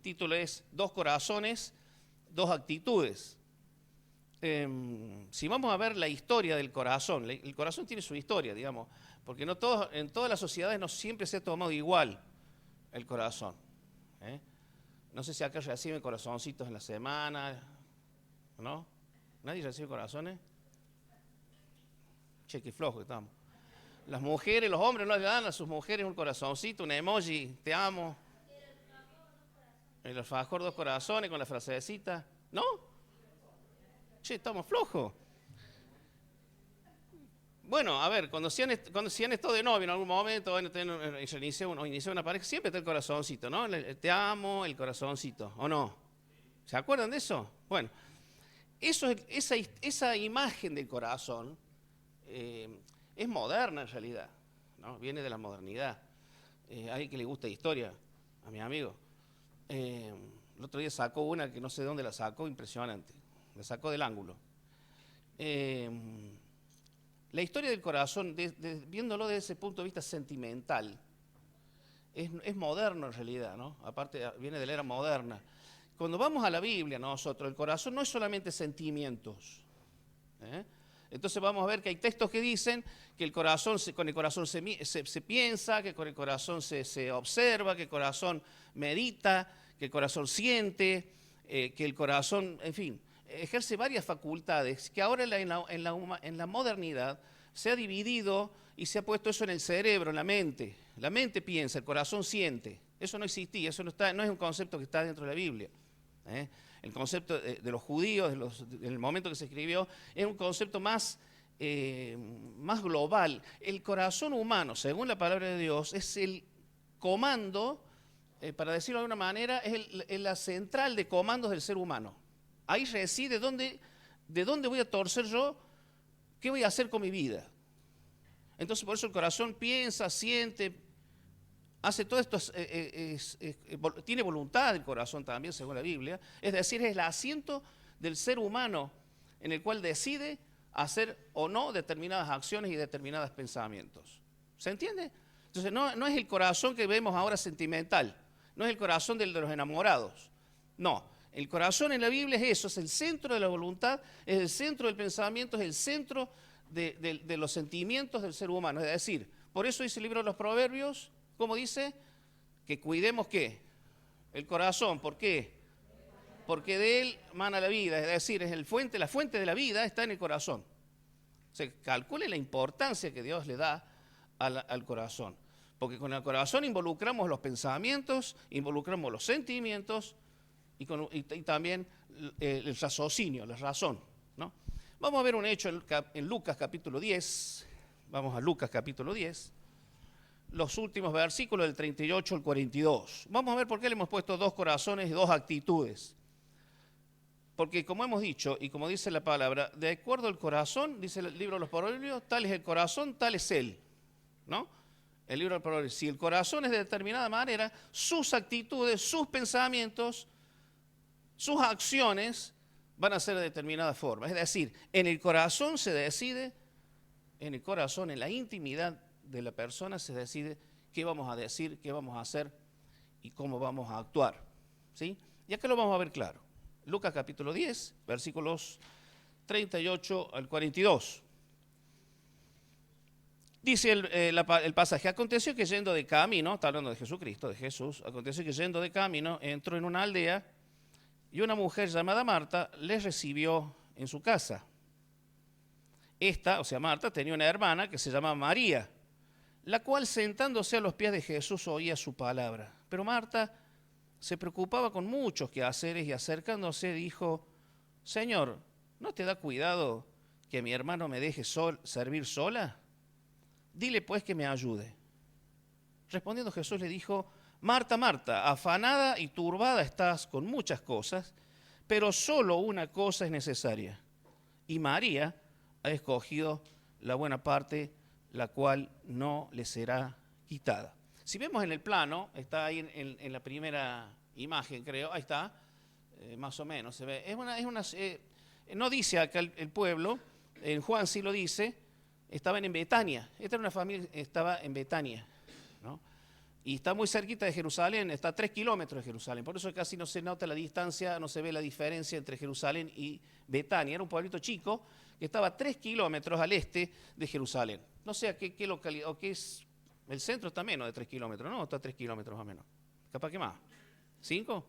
título es Dos corazones, dos actitudes. Si vamos a ver la historia del corazón, el corazón tiene su historia, digamos, porque no todos, en todas las sociedades no siempre se ha tomado igual el corazón. No sé si acá reciben corazoncitos en la semana, ¿no? ¿Nadie recibe corazones? Che, qué flojo que estamos. Las mujeres, los hombres no le dan a sus mujeres un corazoncito, un emoji, te amo. El alfajor, dos corazones con la frasecita. ¿No? Che, estamos flojos. Bueno, a ver, cuando se han estado de novio en algún momento, inició una pareja, siempre está el corazoncito, ¿no? El te amo, el corazoncito, ¿o no? ¿Se acuerdan de eso? Bueno, esa imagen del corazón es moderna en realidad, ¿no? Viene de la modernidad. A alguien que le gusta historia, a mi amigo. El otro día sacó una que no sé de dónde la sacó, impresionante. La sacó del ángulo. La historia del corazón, viéndolo desde ese punto de vista sentimental, es moderno en realidad, ¿no? Aparte, viene de la era moderna. Cuando vamos a la Biblia, nosotros, el corazón no es solamente sentimientos. Entonces vamos a ver que hay textos que dicen que con el corazón se piensa, que con el corazón se observa, que el corazón medita, que el corazón siente, que el corazón, en fin, ejerce varias facultades que ahora en la modernidad se ha dividido y se ha puesto eso en el cerebro, en la mente. La mente piensa, el corazón siente. Eso no existía, eso no es un concepto que está dentro de la Biblia. El concepto de los judíos, en el momento que se escribió, es un concepto más global. El corazón humano, según la palabra de Dios, es el comando, para decirlo de alguna manera, es la central de comandos del ser humano. Ahí reside de dónde voy a torcer yo, qué voy a hacer con mi vida. Entonces por eso el corazón piensa, siente, hace todo esto, tiene voluntad el corazón también, según la Biblia. Es decir, es el asiento del ser humano en el cual decide hacer o no determinadas acciones y determinados pensamientos. ¿Se entiende? Entonces no es el corazón que vemos ahora sentimental, no es el corazón de los enamorados, no. El corazón en la Biblia es eso, es el centro de la voluntad, es el centro del pensamiento, es el centro de los sentimientos del ser humano. Es decir, por eso dice el libro de los Proverbios, ¿cómo dice? Que cuidemos ¿qué? El corazón. ¿Por qué? Porque de él mana la vida, es decir, la fuente de la vida está en el corazón. O sea, calcule la importancia que Dios le da al corazón. Porque con el corazón involucramos los pensamientos, involucramos los sentimientos, y también el raciocinio, la razón, ¿no? Vamos a ver un hecho en Lucas capítulo 10, vamos a Lucas capítulo 10, los últimos versículos del 38 al 42. Vamos a ver por qué le hemos puesto dos corazones y dos actitudes. Porque como hemos dicho, y como dice la palabra, de acuerdo al corazón, dice el libro de los Proverbios, tal es el corazón, tal es él, ¿no? El libro de los Proverbios, si el corazón es de determinada manera, sus actitudes, sus pensamientos, sus acciones van a ser de determinada forma. Es decir, en el corazón se decide, en el corazón, en la intimidad de la persona se decide qué vamos a decir, qué vamos a hacer y cómo vamos a actuar. ¿Sí? Y acá lo vamos a ver claro. Lucas capítulo 10, versículos 38 al 42. Dice el pasaje, aconteció que yendo de camino, está hablando de Jesucristo, de Jesús, aconteció que yendo de camino entró en una aldea y una mujer llamada Marta le recibió en su casa. Esta, o sea Marta, tenía una hermana que se llamaba María, la cual sentándose a los pies de Jesús oía su palabra. Pero Marta se preocupaba con muchos quehaceres y acercándose dijo, Señor, ¿no te da cuidado que mi hermano me deje servir sola? Dile pues que me ayude. Respondiendo Jesús le dijo, Marta, Marta, afanada y turbada estás con muchas cosas, pero solo una cosa es necesaria. Y María ha escogido la buena parte, la cual no le será quitada. Si vemos en el plano, está ahí en la primera imagen, creo, ahí está, más o menos se ve. No dice acá el pueblo, en Juan sí lo dice, estaban en Betania. Esta era una familia, estaba en Betania, ¿no? y está muy cerquita de Jerusalén, está a 3 kilómetros de Jerusalén. Por eso casi no se nota la distancia, no se ve la diferencia entre Jerusalén y Betania. Era un pueblito chico que estaba a 3 kilómetros al este de Jerusalén. No sé a qué localidad, o qué es, el centro está menos de 3 kilómetros, ¿no? Está a 3 kilómetros más o menos. ¿Capaz que más? ¿5?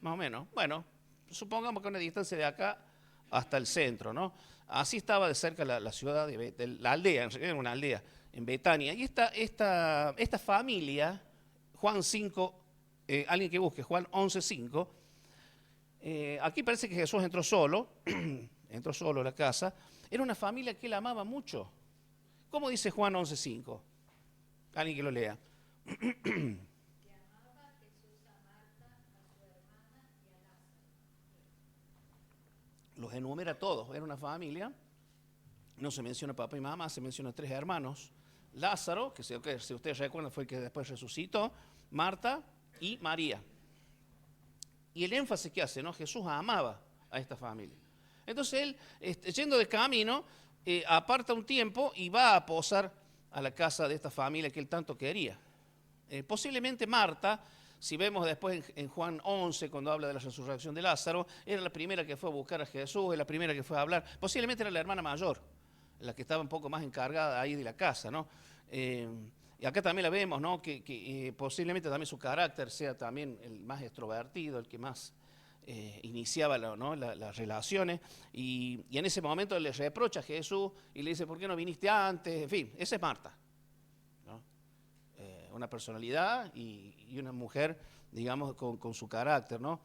Más o menos. Bueno, supongamos que una distancia de acá hasta el centro, ¿no? Así estaba de cerca la ciudad, de la aldea, en realidad era una aldea, en Betania. Y esta familia, Juan 5, alguien que busque, Juan 11:5, aquí parece que Jesús entró solo a la casa. Era una familia que él amaba mucho. ¿Cómo dice Juan 11:5? Alguien que lo lea. Los enumera todos, era una familia. No se menciona papá y mamá, se menciona 3 hermanos. Lázaro, que si ustedes recuerdan fue el que después resucitó, Marta y María. Y el énfasis que hace, ¿no? Jesús amaba a esta familia. Entonces él, yendo de camino, aparta un tiempo y va a posar a la casa de esta familia que él tanto quería. Posiblemente Marta, si vemos después en Juan 11, cuando habla de la resurrección de Lázaro, era la primera que fue a buscar a Jesús, es la primera que fue a hablar. Posiblemente era la hermana mayor, la que estaba un poco más encargada ahí de la casa, ¿no? Y acá también la vemos, ¿no? Que posiblemente también su carácter sea también el más extrovertido, el que más iniciaba ¿no? las relaciones. Y en ese momento le reprocha a Jesús y le dice, ¿por qué no viniste antes? En fin, esa es Marta, ¿no? Una personalidad y una mujer, digamos, con su carácter, ¿no?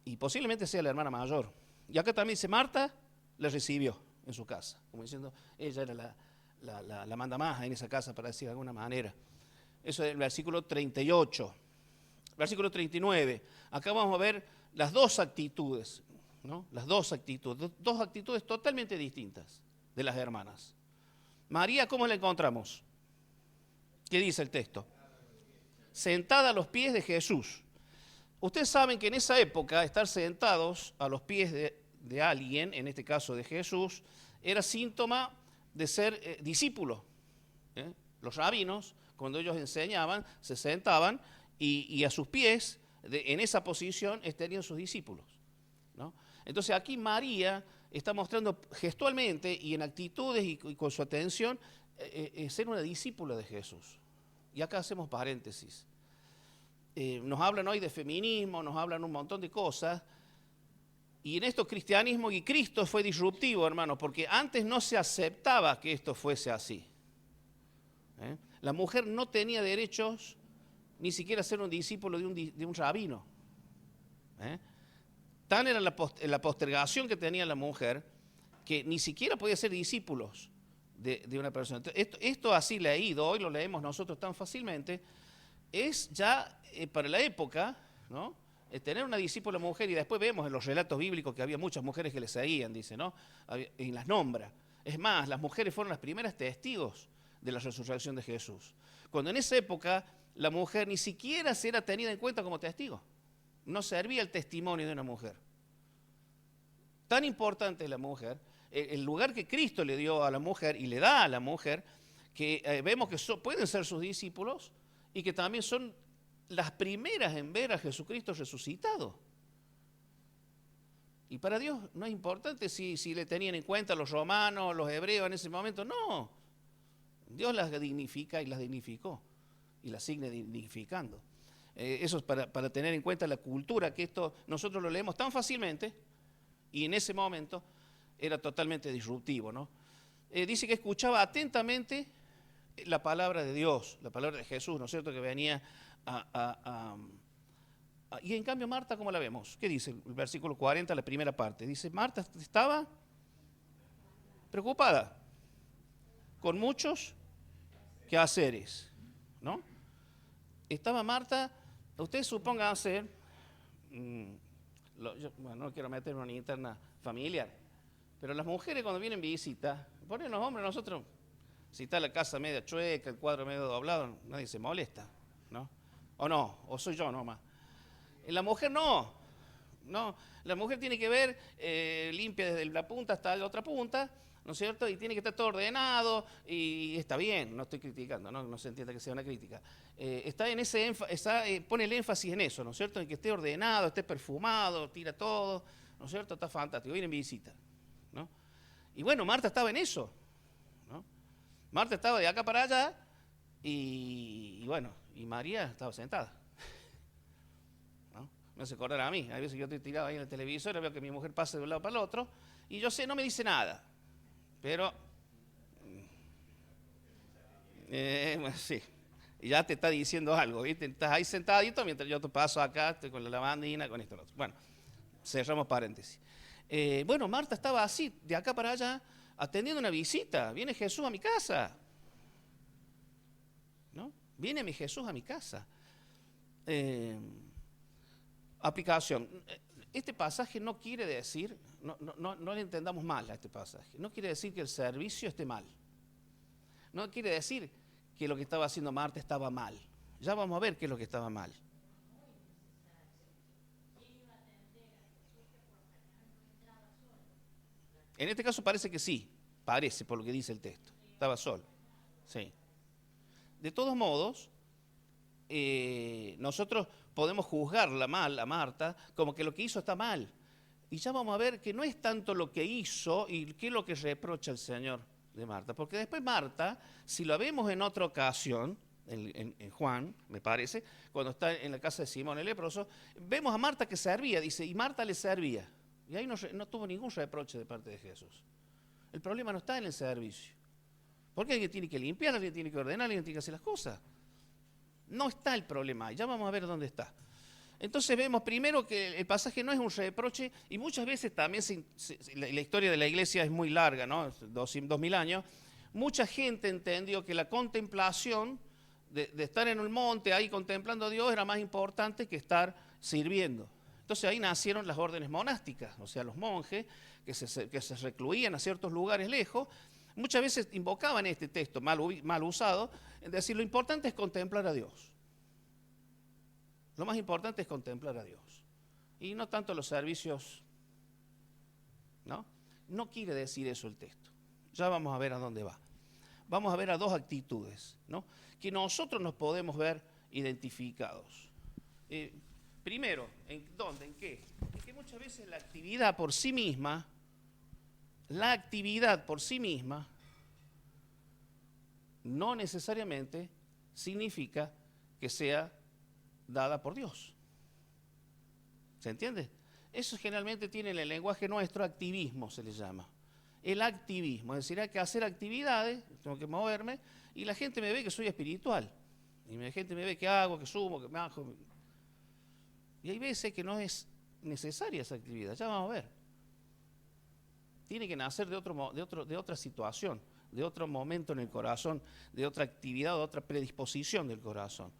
Y posiblemente sea la hermana mayor. Y acá también dice, Marta le recibió en su casa, como diciendo, ella era la manda más en esa casa, para decir de alguna manera. Eso es el versículo 38. Versículo 39. Acá vamos a ver las dos actitudes, ¿no? Las dos actitudes totalmente distintas de las hermanas. María, ¿cómo la encontramos? ¿Qué dice el texto? Sentada a los pies de Jesús. Ustedes saben que en esa época estar sentados a los pies de alguien, en este caso de Jesús, era síntoma de ser discípulo. Los rabinos, cuando ellos enseñaban, se sentaban y a sus pies, en esa posición, estarían sus discípulos, ¿no? Entonces aquí María está mostrando gestualmente y en actitudes y con su atención ser una discípula de Jesús. Y acá hacemos paréntesis. Nos hablan hoy de feminismo, nos hablan un montón de cosas. Y en esto cristianismo y Cristo fue disruptivo, hermano, porque antes no se aceptaba que esto fuese así. La mujer no tenía derechos ni siquiera a ser un discípulo de un rabino. Tan era la postergación que tenía la mujer que ni siquiera podía ser discípulos de una persona. Esto así leído, hoy lo leemos nosotros tan fácilmente, es ya para la época, ¿no? Tener una discípula mujer, y después vemos en los relatos bíblicos que había muchas mujeres que le seguían, dice, ¿no? Y las nombra. Es más, las mujeres fueron las primeras testigos de la resurrección de Jesús. Cuando en esa época la mujer ni siquiera se era tenida en cuenta como testigo. No servía el testimonio de una mujer. Tan importante es la mujer, el lugar que Cristo le dio a la mujer y le da a la mujer, que vemos que pueden ser sus discípulos y que también son las primeras en ver a Jesucristo resucitado. Y para Dios no es importante si le tenían en cuenta los romanos, los hebreos en ese momento, no. Dios las dignifica y las dignificó y las sigue dignificando. Eso es para tener en cuenta la cultura, que esto nosotros lo leemos tan fácilmente y en ese momento era totalmente disruptivo, ¿no? Dice que escuchaba atentamente la palabra de Dios, la palabra de Jesús, ¿no es cierto? Que venía y en cambio Marta, ¿cómo la vemos? ¿Qué dice el versículo 40, la primera parte? Dice, Marta estaba preocupada, con muchos quehaceres, ¿no? Estaba Marta, ustedes supónganse, bueno, no quiero meterme en una interna familiar, pero las mujeres cuando vienen visita, ponen los hombres, nosotros, si está la casa media chueca, el cuadro medio doblado, nadie se molesta, ¿no? O no, o soy yo nomás. La mujer no, la mujer tiene que ver limpia desde la punta hasta la otra punta, ¿no es cierto? Y tiene que estar todo ordenado y está bien, no estoy criticando, no se entienda que sea una crítica. Pone el énfasis en eso, ¿no es cierto? En que esté ordenado, esté perfumado, tira todo, ¿no es cierto? Está fantástico, viene en visita, ¿no? Y bueno, Marta estaba en eso, ¿no? Marta estaba de acá para allá y bueno, y María estaba sentada. ¿No? Me hace acordar a mí, hay veces que yo estoy tirado ahí en el televisor, veo que mi mujer pasa de un lado para el otro y yo sé, no me dice nada, pero bueno, sí, ya te está diciendo algo, ¿viste? Estás ahí sentadito mientras yo te paso acá, estoy con la lavandina, con esto, lo otro. Bueno, cerramos paréntesis. Bueno, Marta estaba así, de acá para allá, atendiendo una visita. Viene Jesús a mi casa, ¿no? Viene mi Jesús a mi casa. Aplicación. Este pasaje no quiere decir, no le entendamos mal a este pasaje, no quiere decir que el servicio esté mal. No quiere decir que lo que estaba haciendo Marta estaba mal. Ya vamos a ver qué es lo que estaba mal. En este caso parece que sí, parece por lo que dice el texto. Estaba solo. Sí. De todos modos, nosotros podemos juzgarla mal a Marta como que lo que hizo está mal. Y ya vamos a ver que no es tanto lo que hizo y qué es lo que reprocha el Señor de Marta. Porque después Marta, si la vemos en otra ocasión, en Juan, me parece, cuando está en la casa de Simón el leproso, vemos a Marta que servía, dice, y Marta le servía. Y ahí no tuvo ningún reproche de parte de Jesús. El problema no está en el servicio. Porque alguien tiene que limpiar, alguien tiene que ordenar, alguien tiene que hacer las cosas. No está el problema ahí, ya vamos a ver dónde está. Entonces vemos primero que el pasaje no es un reproche y muchas veces también la historia de la iglesia es muy larga, ¿no? 2000 años. Mucha gente entendió que la contemplación de estar en el monte ahí contemplando a Dios era más importante que estar sirviendo. Entonces ahí nacieron las órdenes monásticas, o sea, los monjes que se recluían a ciertos lugares lejos. Muchas veces invocaban este texto mal usado, en decir lo importante es contemplar a Dios. Lo más importante es contemplar a Dios. Y no tanto los servicios, ¿no? No quiere decir eso el texto. Ya vamos a ver a dónde va. Vamos a ver a dos actitudes, ¿no? Que nosotros nos podemos ver identificados. Primero, ¿en dónde? ¿En qué? En que muchas veces la actividad por sí misma no necesariamente significa que sea dada por Dios. ¿Se entiende? Eso generalmente tiene en el lenguaje nuestro activismo, se le llama. El activismo, es decir, hay que hacer actividades, tengo que moverme, y la gente me ve que soy espiritual. Y la gente me ve que hago, que subo, que me bajo. Y hay veces que no es necesaria esa actividad, ya vamos a ver. Tiene que nacer de otra situación, de otro momento en el corazón, de otra actividad, de otra predisposición del corazón.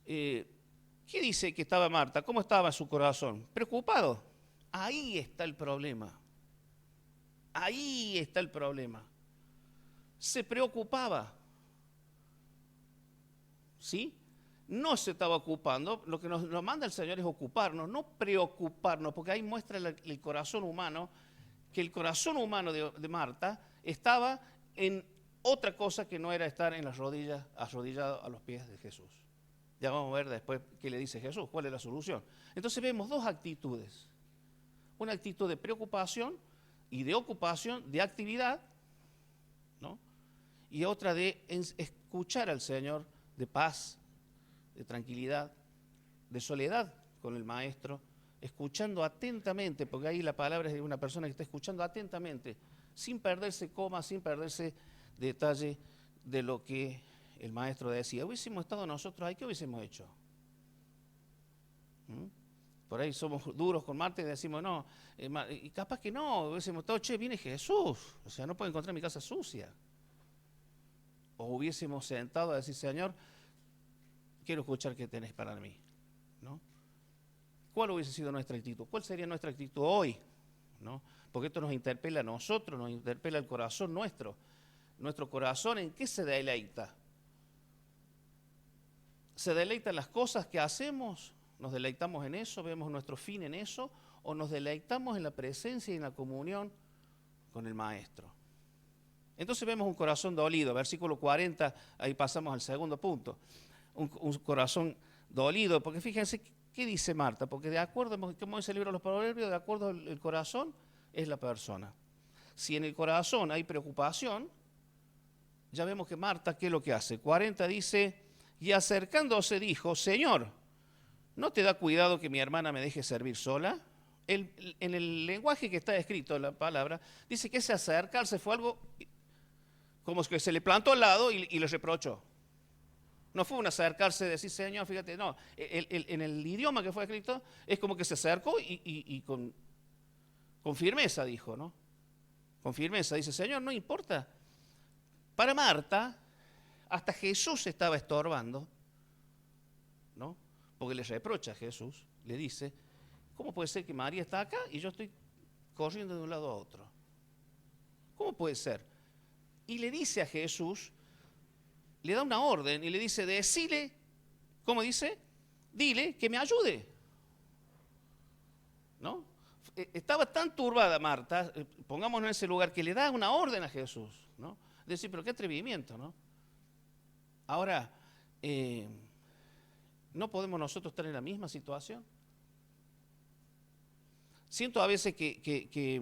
¿Qué dice que estaba Marta? ¿Cómo estaba su corazón? Preocupado. Ahí está el problema. Ahí está el problema. Se preocupaba. ¿Sí? No se estaba ocupando. Lo que nos manda el Señor es ocuparnos, no preocuparnos, porque ahí muestra el corazón humano, que el corazón humano de Marta estaba en otra cosa que no era estar en las rodillas, arrodillado a los pies de Jesús. Ya vamos a ver después qué le dice Jesús, cuál es la solución. Entonces vemos dos actitudes. Una actitud de preocupación y de ocupación, de actividad, ¿no? Y otra de escuchar al Señor, de paz, de tranquilidad, de soledad con el Maestro, escuchando atentamente, porque ahí la palabra es de una persona que está escuchando atentamente, sin perderse coma, sin perderse detalle de lo que el Maestro decía. Hubiésemos estado nosotros ahí, ¿qué hubiésemos hecho? Por ahí somos duros con Marta y decimos, no, y capaz que no, hubiésemos estado, che, viene Jesús, o sea, no puedo encontrar mi casa sucia. O hubiésemos sentado a decir, Señor, quiero escuchar qué tenés para mí, ¿no? ¿Cuál hubiese sido nuestra actitud? ¿Cuál sería nuestra actitud hoy? ¿No? Porque esto nos interpela a nosotros, nos interpela el corazón nuestro. Nuestro corazón, ¿en qué se deleita? ¿Se deleita en las cosas que hacemos? ¿Nos deleitamos en eso? ¿Vemos nuestro fin en eso? ¿O nos deleitamos en la presencia y en la comunión con el Maestro? Entonces vemos un corazón dolido, versículo 40, ahí pasamos al segundo punto. Un corazón dolido, porque fíjense, ¿qué dice Marta? Porque de acuerdo, como dice el libro de los Proverbios, de acuerdo al corazón es la persona. Si en el corazón hay preocupación, ya vemos que Marta, ¿qué es lo que hace? 40 dice, y acercándose dijo, Señor, ¿no te da cuidado que mi hermana me deje servir sola? En el lenguaje que está escrito, la palabra, dice que ese acercarse fue algo como que se le plantó al lado y le reprochó. No fue un acercarse y decir, Señor, fíjate, no. En el idioma que fue escrito es como que se acercó y con firmeza dijo, ¿no? Con firmeza dice, Señor, no importa. Para Marta, hasta Jesús estaba estorbando, ¿no? Porque le reprocha a Jesús, le dice, ¿cómo puede ser que María está acá y yo estoy corriendo de un lado a otro? ¿Cómo puede ser? Y le dice a Jesús, le da una orden y le dice, decile, ¿cómo dice? Dile que me ayude, ¿no? Estaba tan turbada Marta, pongámonos en ese lugar, que le da una orden a Jesús, ¿no? Decir, pero qué atrevimiento, ¿no? Ahora, ¿no podemos nosotros estar en la misma situación? Siento a veces que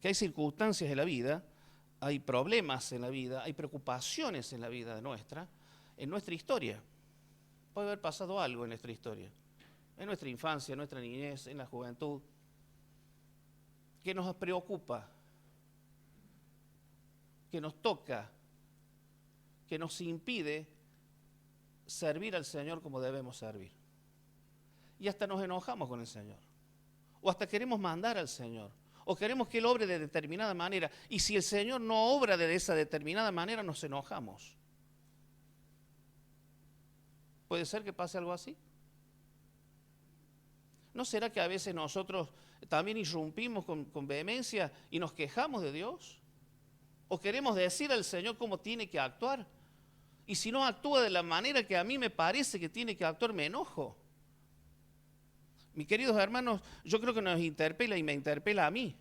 hay circunstancias en la vida, hay problemas en la vida, hay preocupaciones en la vida nuestra, en nuestra historia. Puede haber pasado algo en nuestra historia, en nuestra infancia, en nuestra niñez, en la juventud, que nos preocupa, que nos toca, que nos impide servir al Señor como debemos servir. Y hasta nos enojamos con el Señor. O hasta queremos mandar al Señor. O queremos que Él obre de determinada manera. Y si el Señor no obra de esa determinada manera, nos enojamos. ¿Puede ser que pase algo así? ¿No será que a veces nosotros también irrumpimos con vehemencia y nos quejamos de Dios? ¿O queremos decir al Señor cómo tiene que actuar? Y si no actúa de la manera que a mí me parece que tiene que actuar, me enojo. Mis queridos hermanos, yo creo que nos interpela y me interpela a mí.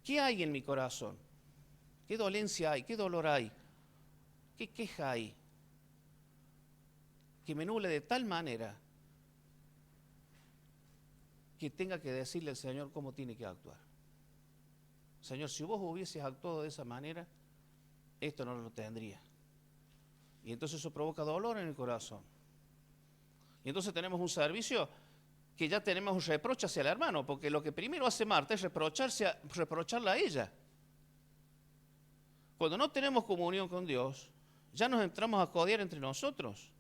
¿Qué hay en mi corazón? ¿Qué dolencia hay? ¿Qué dolor hay? ¿Qué queja hay? Que me nuble de tal manera que tenga que decirle al Señor cómo tiene que actuar. Señor, si vos hubieses actuado de esa manera, esto no lo tendría. Y entonces eso provoca dolor en el corazón. Y entonces tenemos un servicio que ya tenemos un reproche hacia el hermano, porque lo que primero hace Marta es reprocharla a ella. Cuando no tenemos comunión con Dios, ya nos entramos a codear entre nosotros.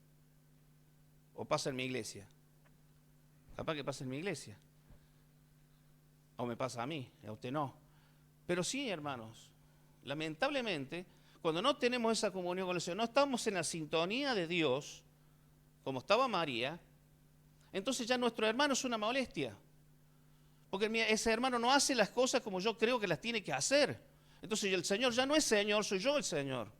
O pasa en mi iglesia. Capaz que pasa en mi iglesia. O me pasa a mí, a usted no. Pero sí, hermanos, lamentablemente, cuando no tenemos esa comunión con el Señor, no estamos en la sintonía de Dios, como estaba María, entonces ya nuestro hermano es una molestia. Porque ese hermano no hace las cosas como yo creo que las tiene que hacer. Entonces el Señor ya no es Señor, soy yo el Señor.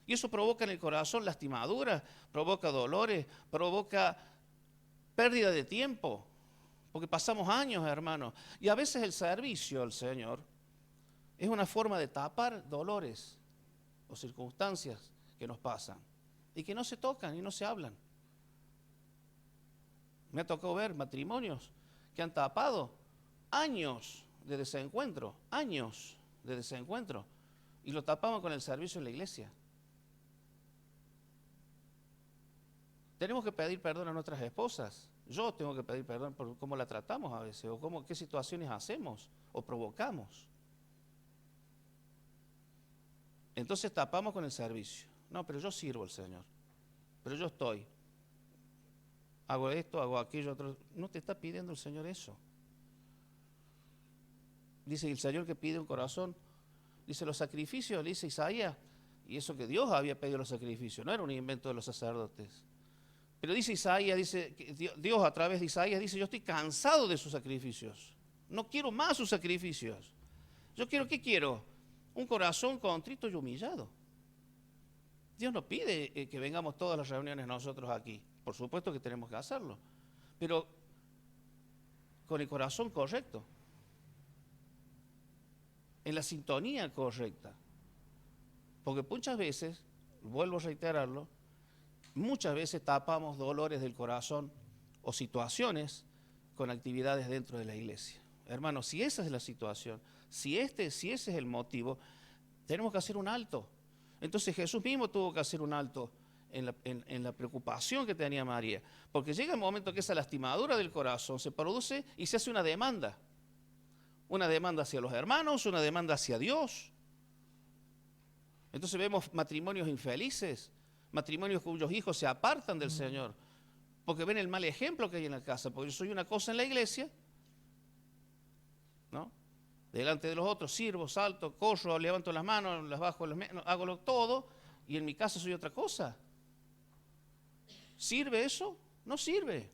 Y eso provoca en el corazón lastimaduras, provoca dolores, provoca pérdida de tiempo. Porque pasamos años, hermanos. Y a veces el servicio al Señor es una forma de tapar dolores o circunstancias que nos pasan. Y que no se tocan y no se hablan. Me ha tocado ver matrimonios que han tapado años de desencuentro, y lo tapaban con el servicio en la iglesia. Tenemos que pedir perdón a nuestras esposas. Yo tengo que pedir perdón por cómo la tratamos a veces, o qué situaciones hacemos o provocamos. Entonces tapamos con el servicio. No, pero yo sirvo al Señor. Pero yo estoy. Hago esto, hago aquello, otro. No te está pidiendo el Señor eso. Dice el Señor que pide un corazón. Dice los sacrificios, dice Isaías. Y eso que Dios había pedido los sacrificios. No era un invento de los sacerdotes. Pero dice Isaías, dice Dios a través de Isaías, dice, yo estoy cansado de sus sacrificios. No quiero más sus sacrificios. Yo quiero, ¿qué quiero? Un corazón contrito y humillado. Dios no pide que vengamos todas las reuniones nosotros aquí. Por supuesto que tenemos que hacerlo. Pero con el corazón correcto. en la sintonía correcta. Porque muchas veces, vuelvo a reiterarlo, muchas veces tapamos dolores del corazón o situaciones con actividades dentro de la iglesia. Hermanos, si esa es la situación, si ese es el motivo, tenemos que hacer un alto. Entonces Jesús mismo tuvo que hacer un alto en la preocupación que tenía María. Porque llega el momento que esa lastimadura del corazón se produce y se hace una demanda. Una demanda hacia los hermanos, una demanda hacia Dios. Entonces vemos matrimonios infelices, matrimonios cuyos hijos se apartan del Señor, porque ven el mal ejemplo que hay en la casa, porque yo soy una cosa en la iglesia, ¿no? Delante de los otros sirvo, salto, corro, levanto las manos, las bajo, hago todo, y en mi casa soy otra cosa. ¿Sirve eso? No sirve.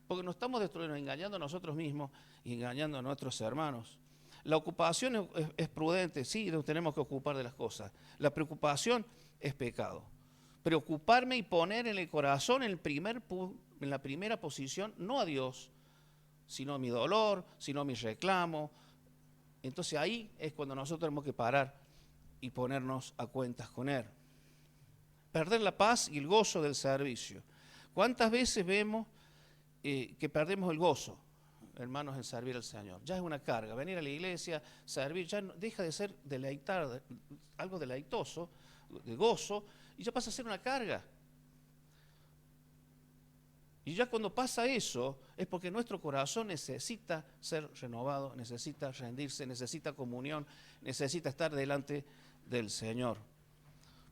Porque nos estamos destruyendo, engañando a nosotros mismos y engañando a nuestros hermanos. La ocupación es prudente, sí, nos tenemos que ocupar de las cosas. La preocupación es pecado. Preocuparme y poner en el corazón en la primera posición, no a Dios, sino a mi dolor, sino a mi reclamo. Entonces ahí es cuando nosotros tenemos que parar y ponernos a cuentas con Él. Perder la paz y el gozo del servicio. ¿Cuántas veces vemos que perdemos el gozo, hermanos, en servir al Señor? Ya es una carga, venir a la iglesia, servir, ya deja de ser algo deleitoso, de gozo, y ya pasa a ser una carga. Y ya cuando pasa eso, es porque nuestro corazón necesita ser renovado, necesita rendirse, necesita comunión, necesita estar delante del Señor.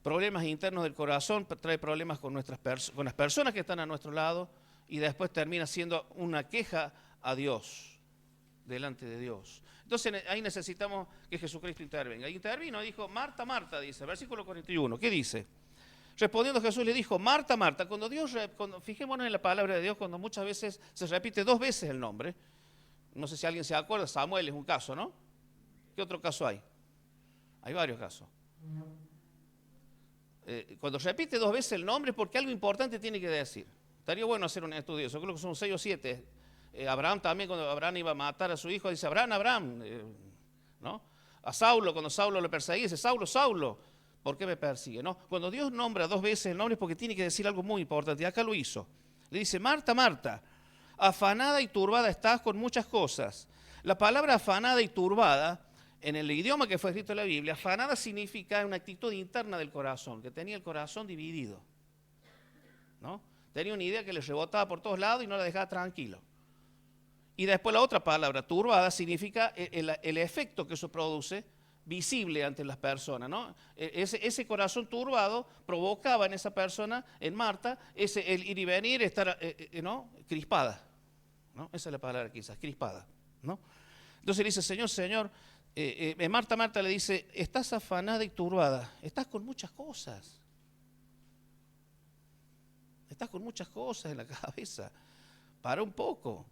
Problemas internos del corazón trae problemas con las personas que están a nuestro lado, y después termina siendo una queja a Dios, delante de Dios. Entonces ahí necesitamos que Jesucristo intervenga. Y intervino, dijo, Marta, Marta, dice, versículo 41, ¿qué dice? Respondiendo Jesús le dijo, Marta, Marta. Fijémonos en la palabra de Dios, cuando muchas veces se repite 2 veces el nombre. No sé si alguien se acuerda, Samuel es un caso, ¿no? ¿Qué otro caso hay? Hay varios casos. Cuando repite 2 veces el nombre es porque algo importante tiene que decir. Estaría bueno hacer un estudio, yo creo que son 6 o 7. Abraham también, cuando Abraham iba a matar a su hijo, dice, Abraham, ¿no? A Saulo, cuando Saulo le perseguía, dice, Saulo, Saulo, ¿por qué me persigue? ¿No? Cuando Dios nombra 2 veces el nombre es porque tiene que decir algo muy importante, y acá lo hizo. Le dice, Marta, Marta, afanada y turbada estás con muchas cosas. La palabra afanada y turbada, en el idioma que fue escrito en la Biblia, afanada significa una actitud interna del corazón, que tenía el corazón dividido, ¿no? Tenía una idea que le rebotaba por todos lados y no la dejaba tranquilo. Y después la otra palabra, turbada, significa el efecto que eso produce visible ante las personas, ¿no? Ese corazón turbado provocaba en esa persona, en Marta, el ir y venir, estar, ¿no? Crispada, ¿no? Esa es la palabra quizás, crispada, ¿no? Entonces le dice, Señor, Señor, Marta, Marta le dice, estás afanada y turbada, estás con muchas cosas. Estás con muchas cosas en la cabeza. Para un poco.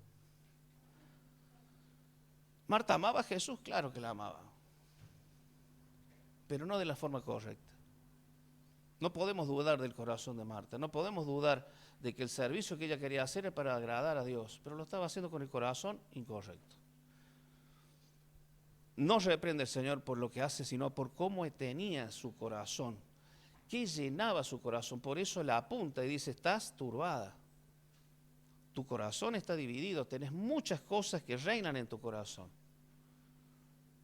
¿Marta amaba a Jesús? Claro que la amaba. Pero no de la forma correcta. No podemos dudar del corazón de Marta. No podemos dudar de que el servicio que ella quería hacer era para agradar a Dios. Pero lo estaba haciendo con el corazón incorrecto. No reprende el Señor por lo que hace, sino por cómo tenía su corazón. ¿Qué llenaba su corazón? Por eso la apunta y dice, estás turbada. Tu corazón está dividido, tenés muchas cosas que reinan en tu corazón.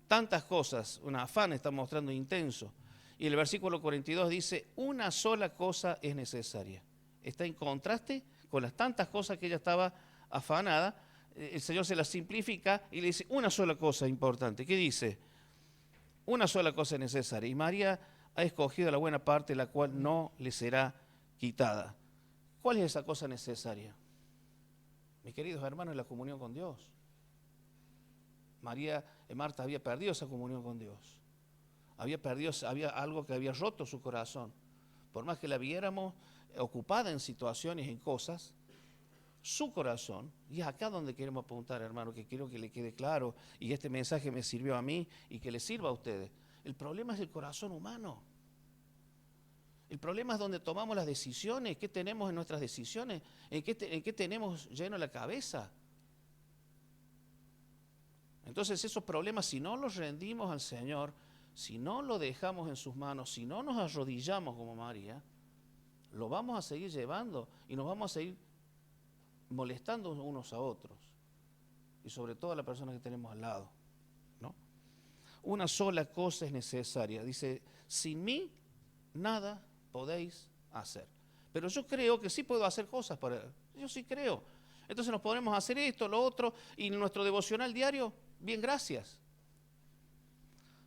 Tantas cosas, un afán está mostrando intenso. Y el versículo 42 dice, una sola cosa es necesaria. Está en contraste con las tantas cosas que ella estaba afanada. El Señor se las simplifica y le dice, una sola cosa importante. ¿Qué dice? Una sola cosa es necesaria. Y María ha escogido la buena parte, la cual no le será quitada. ¿Cuál es esa cosa necesaria? Mis queridos hermanos, la comunión con Dios. Marta había perdido esa comunión con Dios. Había algo que había roto su corazón. Por más que la viéramos ocupada en situaciones, en cosas, su corazón, y es acá donde queremos apuntar, hermano, que quiero que le quede claro, y este mensaje me sirvió a mí y que le sirva a ustedes. El problema es el corazón humano. El problema es donde tomamos las decisiones, qué tenemos en nuestras decisiones, en qué tenemos lleno la cabeza. Entonces esos problemas, si no los rendimos al Señor, si no lo dejamos en sus manos, si no nos arrodillamos como María, lo vamos a seguir llevando y nos vamos a seguir molestando unos a otros. Y sobre todo a la persona que tenemos al lado, ¿no? Una sola cosa es necesaria. Dice, sin mí nada podéis hacer. Pero yo creo que sí puedo hacer cosas para... Yo sí creo. Entonces nos podemos hacer esto, lo otro, y en nuestro devocional diario, bien, gracias.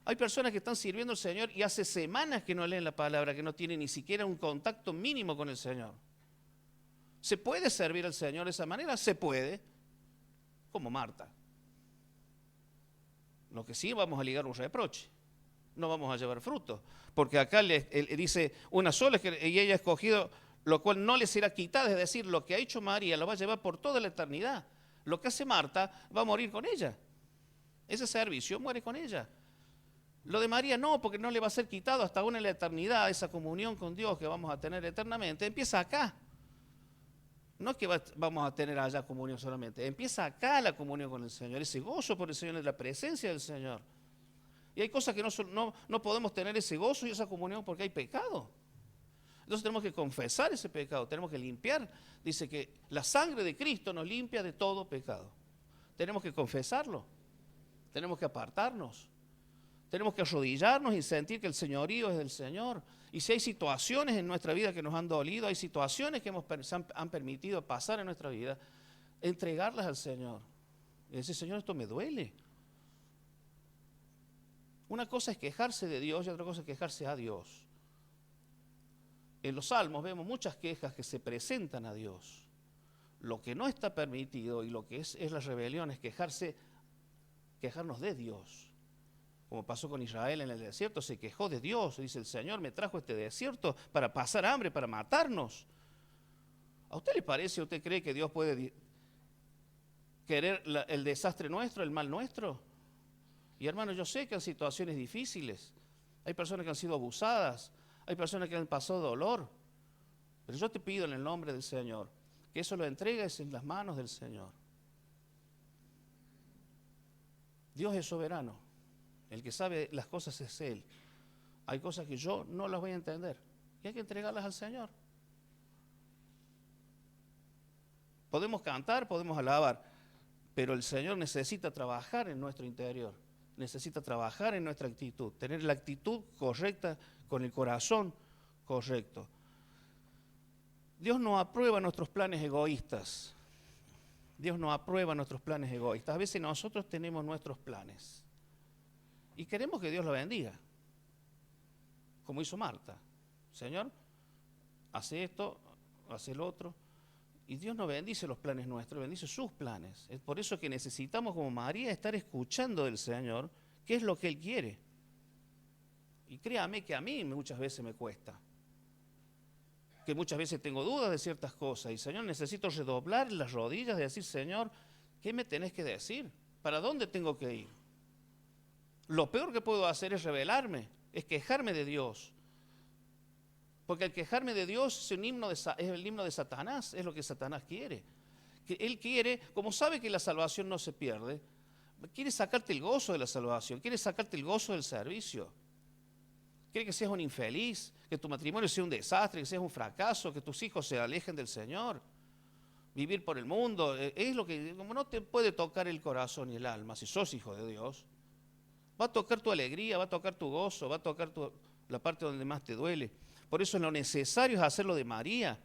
Hay personas que están sirviendo al Señor y hace semanas que no leen la palabra, que no tienen ni siquiera un contacto mínimo con el Señor. ¿Se puede servir al Señor de esa manera? Se puede, como Marta. Lo que sí vamos a ligar un reproche, no vamos a llevar fruto, porque acá él dice una sola y ella ha escogido, lo cual no le será quitada, es decir, lo que ha hecho María lo va a llevar por toda la eternidad. Lo que hace Marta va a morir con ella. Ese servicio muere con ella. Lo de María no, porque no le va a ser quitado hasta aún en la eternidad, esa comunión con Dios que vamos a tener eternamente, empieza acá. No es que vamos a tener allá comunión solamente, empieza acá la comunión con el Señor, ese gozo por el Señor, es la presencia del Señor. Y hay cosas que no podemos tener ese gozo y esa comunión porque hay pecado. Entonces tenemos que confesar ese pecado, tenemos que limpiar. Dice que la sangre de Cristo nos limpia de todo pecado. Tenemos que confesarlo, tenemos que apartarnos. Tenemos que arrodillarnos y sentir que el señorío es del Señor. Y si hay situaciones en nuestra vida que nos han dolido, hay situaciones que han permitido pasar en nuestra vida, entregarlas al Señor. Y decir, Señor, esto me duele. Una cosa es quejarse de Dios y otra cosa es quejarse a Dios. En los Salmos vemos muchas quejas que se presentan a Dios. Lo que no está permitido y lo que es la rebelión es quejarnos de Dios. Como pasó con Israel en el desierto, se quejó de Dios. Dice, el Señor me trajo a este desierto para pasar hambre, para matarnos. ¿A usted le parece, usted cree que Dios puede querer el desastre nuestro, el mal nuestro? Y hermanos, yo sé que hay situaciones difíciles. Hay personas que han sido abusadas. Hay personas que han pasado dolor. Pero yo te pido en el nombre del Señor, que eso lo entregues en las manos del Señor. Dios es soberano. El que sabe las cosas es Él. Hay cosas que yo no las voy a entender y hay que entregarlas al Señor. Podemos cantar, podemos alabar, pero el Señor necesita trabajar en nuestro interior, necesita trabajar en nuestra actitud, tener la actitud correcta, con el corazón correcto. Dios no aprueba nuestros planes egoístas. Dios no aprueba nuestros planes egoístas. A veces nosotros tenemos nuestros planes y queremos que Dios lo bendiga, como hizo Marta. Señor, hace esto, hace lo otro. Y Dios no bendice los planes nuestros, bendice sus planes. Es por eso que necesitamos, como María, estar escuchando del Señor qué es lo que Él quiere. Y créame que a mí muchas veces me cuesta. Que muchas veces tengo dudas de ciertas cosas. Y Señor, necesito redoblar las rodillas y decir, Señor, ¿qué me tenés que decir? ¿Para dónde tengo que ir? Lo peor que puedo hacer es rebelarme, es quejarme de Dios. Porque el quejarme de Dios es el himno de Satanás, es lo que Satanás quiere. Que él quiere, como sabe que la salvación no se pierde, quiere sacarte el gozo de la salvación, quiere sacarte el gozo del servicio. Quiere que seas un infeliz, que tu matrimonio sea un desastre, que seas un fracaso, que tus hijos se alejen del Señor. Vivir por el mundo, es lo que, como no te puede tocar el corazón y el alma, si sos hijo de Dios, va a tocar tu alegría, va a tocar tu gozo, va a tocar la parte donde más te duele. Por eso lo necesario es hacerlo de María,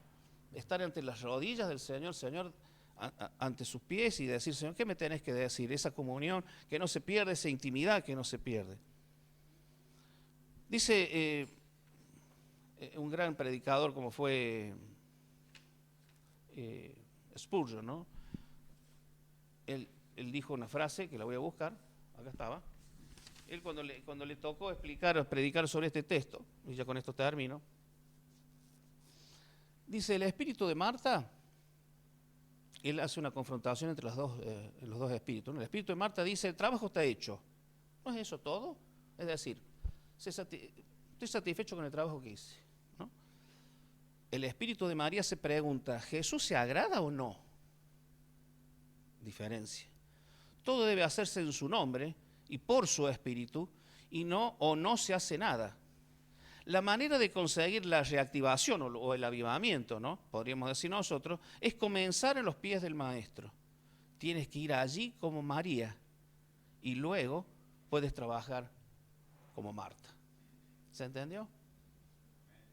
estar ante las rodillas del Señor, ante sus pies y decir, Señor, ¿qué me tenés que decir? Esa comunión que no se pierde, esa intimidad que no se pierde. Dice un gran predicador como fue Spurgeon, ¿no? Él dijo una frase que la voy a buscar, acá estaba. Él cuando le tocó predicar sobre este texto, y ya con esto termino, dice, el espíritu de Marta, él hace una confrontación entre los dos espíritus, ¿no? El espíritu de Marta dice, el trabajo está hecho. ¿No es eso todo? Es decir, estoy satisfecho con el trabajo que hice, ¿no? El espíritu de María se pregunta, ¿Jesús se agrada o no? Diferencia. todo debe hacerse en su nombre y por su espíritu, y no se hace nada. La manera de conseguir la reactivación o el avivamiento, ¿no? Podríamos decir nosotros, es comenzar en los pies del Maestro. Tienes que ir allí como María y luego puedes trabajar como Marta. ¿Se entendió?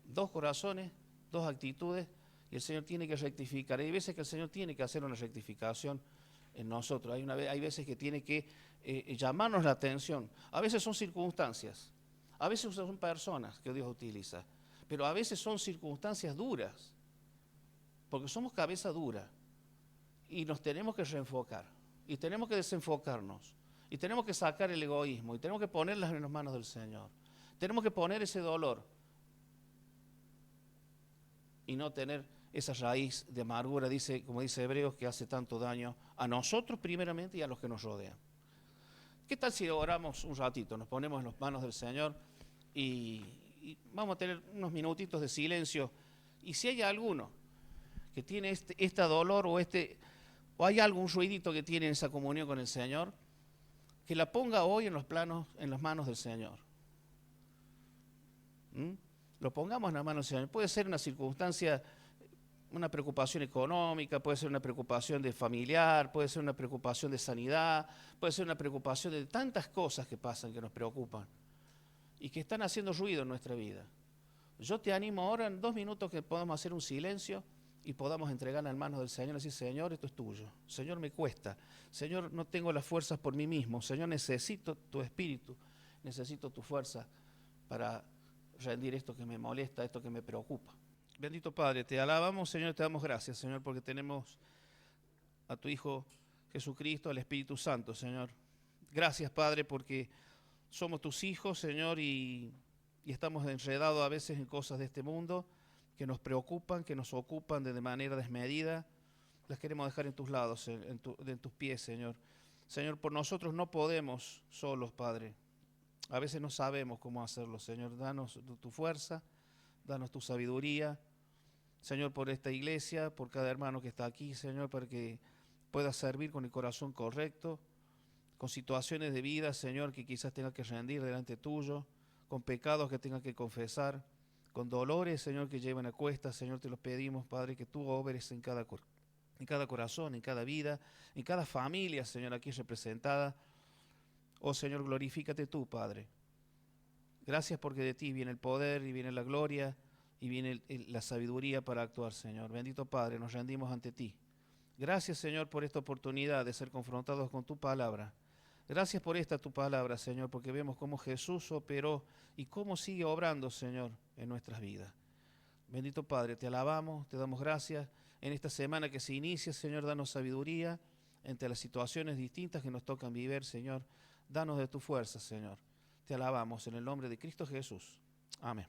Dos corazones, dos actitudes, y el Señor tiene que rectificar. Hay veces que el Señor tiene que hacer una rectificación en nosotros. Hay veces que tiene que llamarnos la atención. A veces son circunstancias, a veces son personas que Dios utiliza, pero a veces son circunstancias duras, porque somos cabeza dura y nos tenemos que reenfocar y tenemos que desenfocarnos y tenemos que sacar el egoísmo y tenemos que ponerlas en las manos del Señor. Tenemos que poner ese dolor y no tener esa raíz de amargura, como dice Hebreos, que hace tanto daño a nosotros primeramente y a los que nos rodean. ¿Qué tal si oramos un ratito? Nos ponemos en las manos del Señor y vamos a tener unos minutitos de silencio. Y si hay alguno que tiene este dolor o hay algún ruidito que tiene en esa comunión con el Señor, que la ponga hoy en las manos del Señor. Lo pongamos en las manos del Señor. Puede ser una circunstancia, una preocupación económica, puede ser una preocupación de familiar, puede ser una preocupación de sanidad, puede ser una preocupación de tantas cosas que pasan, que nos preocupan y que están haciendo ruido en nuestra vida. Yo te animo ahora en 2 minutos que podamos hacer un silencio y podamos entregar en manos del Señor y decir: Señor, esto es tuyo. Señor, me cuesta. Señor, no tengo las fuerzas por mí mismo. Señor, necesito tu espíritu, necesito tu fuerza para rendir esto que me molesta, esto que me preocupa. Bendito Padre, te alabamos, Señor, te damos gracias, Señor, porque tenemos a tu Hijo Jesucristo, al Espíritu Santo, Señor. Gracias, Padre, porque somos tus hijos, Señor, y estamos enredados a veces en cosas de este mundo que nos preocupan, que nos ocupan de manera desmedida. Las queremos dejar en tus lados, en tus pies, Señor. Señor, por nosotros no podemos solos, Padre. A veces no sabemos cómo hacerlo, Señor. Danos tu fuerza, danos tu sabiduría, Señor, por esta iglesia, por cada hermano que está aquí, Señor, para que pueda servir con el corazón correcto, con situaciones de vida, Señor, que quizás tenga que rendir delante tuyo, con pecados que tenga que confesar, con dolores, Señor, que llevan a cuestas, Señor, te los pedimos, Padre, que tú obres en cada corazón, en cada vida, en cada familia, Señor, aquí representada. Oh, Señor, glorifícate tú, Padre. Gracias porque de ti viene el poder y viene la gloria y viene la sabiduría para actuar, Señor. Bendito Padre, nos rendimos ante ti. Gracias, Señor, por esta oportunidad de ser confrontados con tu palabra. Gracias por esta tu palabra, Señor, porque vemos cómo Jesús operó y cómo sigue obrando, Señor, en nuestras vidas. Bendito Padre, te alabamos, te damos gracias. En esta semana que se inicia, Señor, danos sabiduría entre las situaciones distintas que nos tocan vivir, Señor. Danos de tu fuerza, Señor. Te alabamos en el nombre de Cristo Jesús. Amén.